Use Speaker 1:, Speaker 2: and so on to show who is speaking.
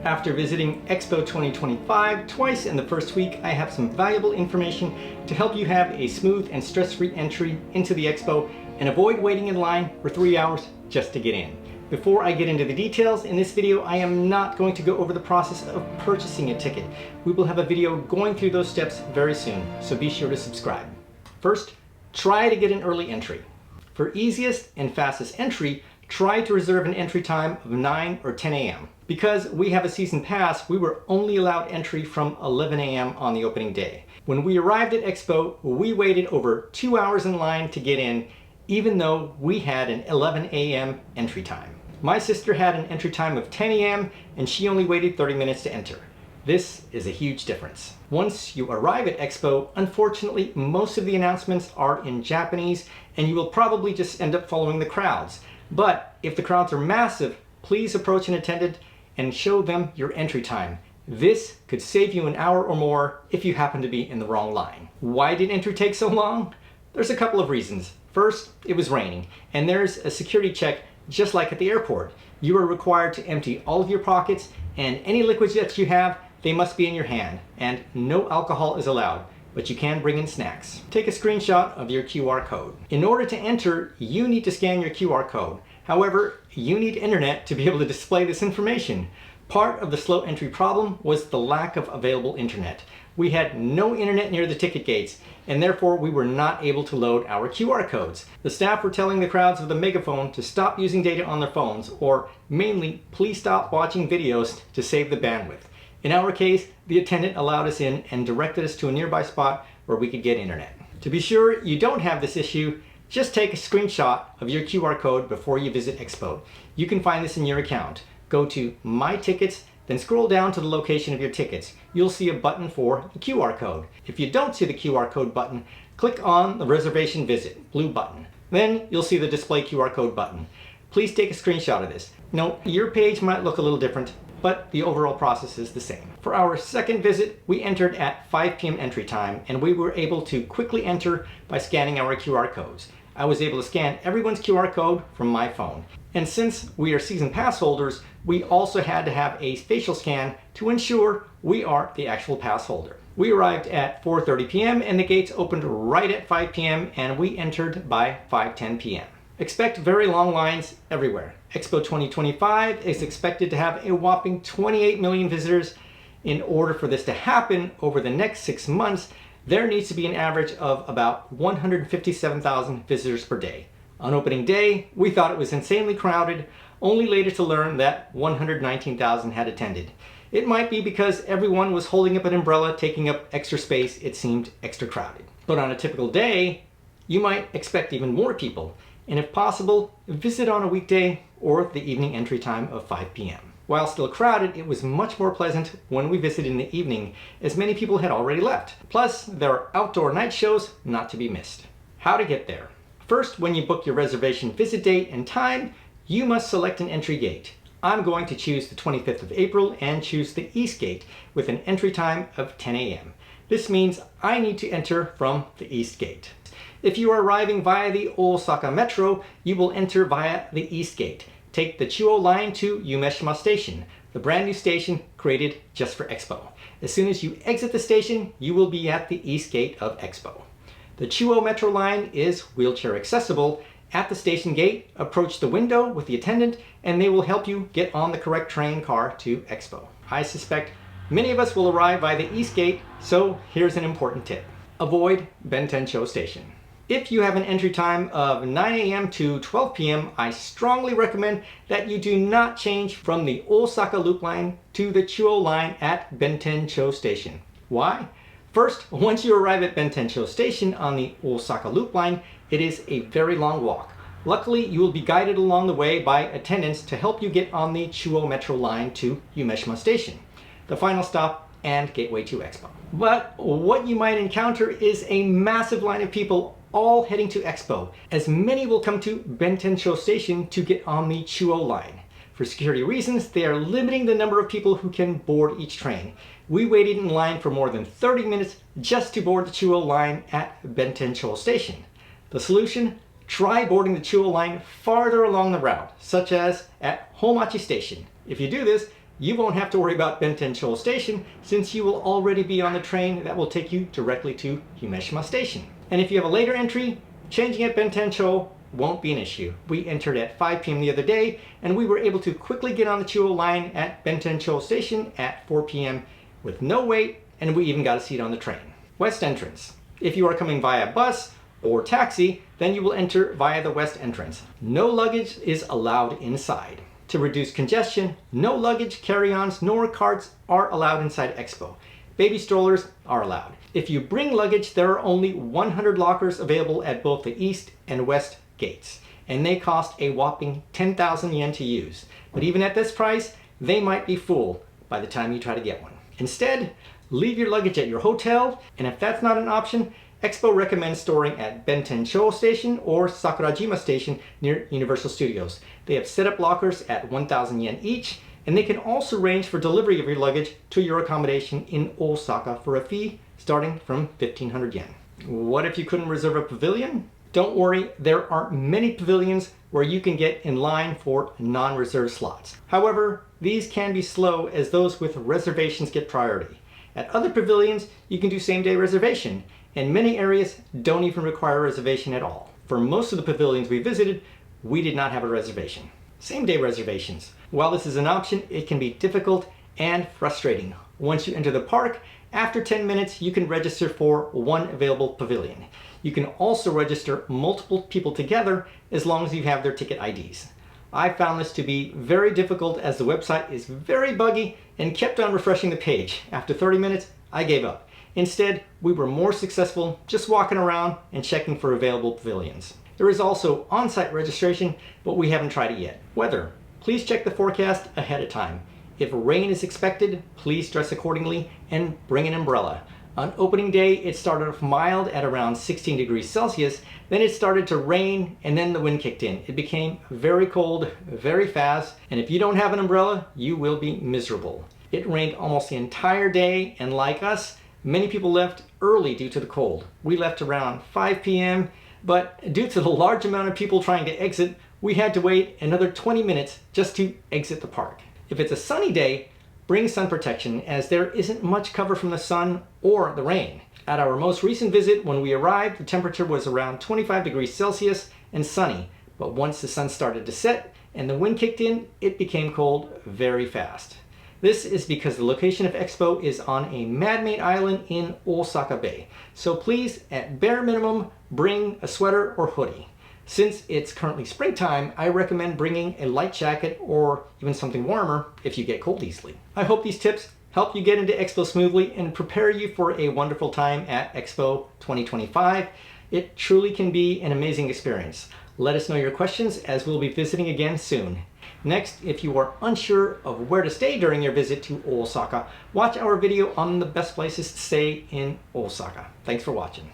Speaker 1: After visiting Expo 2025 twice in the first week, I have some valuable information to help you have a smooth and stress-free entry into the Expo and avoid waiting in line for 3 hours just to get in. Before I get into the details, in this video I am not going to go over the process of purchasing a ticket. We will have a video going through those steps very soon, so be sure to subscribe. First, try to get an early entry. For easiest and fastest entry, try to reserve an entry time of 9 or 10 a.m. Because we have a season pass, we were only allowed entry from 11 a.m. on the opening day. When we arrived at Expo, we waited over 2 hours in line to get in, even though we had an 11 a.m. entry time. My sister had an entry time of 10 a.m. and she only waited 30 minutes to enter. This is a huge difference. Once you arrive at Expo, unfortunately, most of the announcements are in Japanese and you will probably just end up following the crowds. But if the crowds are massive, please approach an attendant and show them your entry time. This could save you an hour or more if you happen to be in the wrong line. Why did entry take so long? There's a couple of reasons. First, it was raining, and there's a security check just like at the airport. You are required to empty all of your pockets, and any liquids that you have, they must be in your hand, and no alcohol is allowed, but you can bring in snacks. Take a screenshot of your QR code. In order to enter, you need to scan your QR code. However, you need internet to be able to display this information. Part of the slow entry problem was the lack of available internet. We had no internet near the ticket gates, and therefore we were not able to load our QR codes. The staff were telling the crowds with a megaphone to stop using data on their phones, or mainly, please stop watching videos to save the bandwidth. In our case, the attendant allowed us in and directed us to a nearby spot where we could get internet. To be sure you don't have this issue, just take a screenshot of your QR code before you visit Expo. You can find this in your account. Go to My Tickets, then scroll down to the location of your tickets. You'll see a button for the QR code. If you don't see the QR code button, click on the Reservation Visit, blue button. Then you'll see the Display QR code button. Please take a screenshot of this. Now, your page might look a little different, but the overall process is the same. For our second visit, we entered at 5 p.m. entry time, and we were able to quickly enter by scanning our QR codes. I was able to scan everyone's QR code from my phone. And since we are season pass holders, we also had to have a facial scan to ensure we are the actual pass holder. We arrived at 4:30 p.m. and the gates opened right at 5 p.m. and we entered by 5:10 p.m. Expect very long lines everywhere. Expo 2025 is expected to have a whopping 28 million visitors. In order for this to happen over the next 6 months, there needs to be an average of about 157,000 visitors per day. On opening day, we thought it was insanely crowded, only later to learn that 119,000 had attended. It might be because everyone was holding up an umbrella, taking up extra space. It seemed extra crowded. But on a typical day, you might expect even more people. And if possible, visit on a weekday or the evening entry time of 5 p.m. While still crowded, it was much more pleasant when we visited in the evening, as many people had already left. Plus, there are outdoor night shows not to be missed. How to get there? First, when you book your reservation visit date and time, you must select an entry gate. I'm going to choose the 25th of April and choose the East Gate with an entry time of 10 a.m. This means I need to enter from the East Gate. If you are arriving via the Osaka Metro, you will enter via the East Gate. Take the Chuo line to Umeshima Station, the brand new station created just for Expo. As soon as you exit the station, you will be at the East Gate of Expo. The Chuo Metro line is wheelchair accessible. At the station gate, approach the window with the attendant and they will help you get on the correct train car to Expo. I suspect many of us will arrive by the East Gate, so here's an important tip. Avoid Bentencho Station. If you have an entry time of 9 a.m. to 12 p.m., I strongly recommend that you do not change from the Osaka Loop line to the Chuo line at Bentencho Station. Why? First, once you arrive at Bentencho Station on the Osaka Loop line, it is a very long walk. Luckily, you will be guided along the way by attendants to help you get on the Chuo Metro line to Umeshima Station, the final stop and gateway to Expo. But what you might encounter is a massive line of people all heading to Expo, as many will come to Bentencho Station to get on the Chuo line. For security reasons, they are limiting the number of people who can board each train. We waited in line for more than 30 minutes just to board the Chuo line at Bentencho Station. The solution? Try boarding the Chuo line farther along the route, such as at Homachi Station. If you do this, you won't have to worry about Bentencho Station since you will already be on the train that will take you directly to Himeshima Station. And if you have a later entry, changing at Bentencho won't be an issue. We entered at 5 p.m. the other day and we were able to quickly get on the Chuo line at Bentencho Station at 4 p.m. with no wait, and we even got a seat on the train. West entrance. If you are coming via bus or taxi, then you will enter via the west entrance. No luggage is allowed inside. To reduce congestion, no luggage, carry-ons, nor carts are allowed inside Expo. Baby strollers are allowed. If you bring luggage, there are only 100 lockers available at both the east and west gates, and they cost a whopping 10,000 yen to use. But even at this price, they might be full by the time you try to get one. Instead, leave your luggage at your hotel, and if that's not an option, Expo recommends storing at Bentencho Station or Sakurajima Station near Universal Studios. They have set up lockers at 1,000 yen each, and they can also arrange for delivery of your luggage to your accommodation in Osaka for a fee starting from 1,500 yen. What if you couldn't reserve a pavilion? Don't worry, there are many pavilions where you can get in line for non-reserved slots. However, these can be slow as those with reservations get priority. At other pavilions, you can do same-day reservation, and many areas don't even require a reservation at all. For most of the pavilions we visited, we did not have a reservation. Same-day reservations. While this is an option, it can be difficult and frustrating. Once you enter the park, after 10 minutes, you can register for one available pavilion. You can also register multiple people together as long as you have their ticket IDs. I found this to be very difficult as the website is very buggy and kept on refreshing the page. After 30 minutes, I gave up. Instead, we were more successful just walking around and checking for available pavilions. There is also on-site registration, but we haven't tried it yet. Weather. Please check the forecast ahead of time. If rain is expected, please dress accordingly and bring an umbrella. On opening day, it started off mild at around 16 degrees Celsius, then it started to rain and then the wind kicked in. It became very cold, very fast, and if you don't have an umbrella, you will be miserable. It rained almost the entire day, and like us, many people left early due to the cold. We left around 5 p.m., but due to the large amount of people trying to exit, we had to wait another 20 minutes just to exit the park. If it's a sunny day, bring sun protection as there isn't much cover from the sun or the rain. At our most recent visit, when we arrived, the temperature was around 25 degrees Celsius and sunny, but once the sun started to set and the wind kicked in, it became cold very fast. This is because the location of Expo is on a man-made island in Osaka Bay. So please, at bare minimum, bring a sweater or hoodie. Since it's currently springtime, I recommend bringing a light jacket or even something warmer if you get cold easily. I hope these tips help you get into Expo smoothly and prepare you for a wonderful time at Expo 2025. It truly can be an amazing experience. Let us know your questions as we'll be visiting again soon. Next, if you are unsure of where to stay during your visit to Osaka, watch our video on the best places to stay in Osaka. Thanks for watching.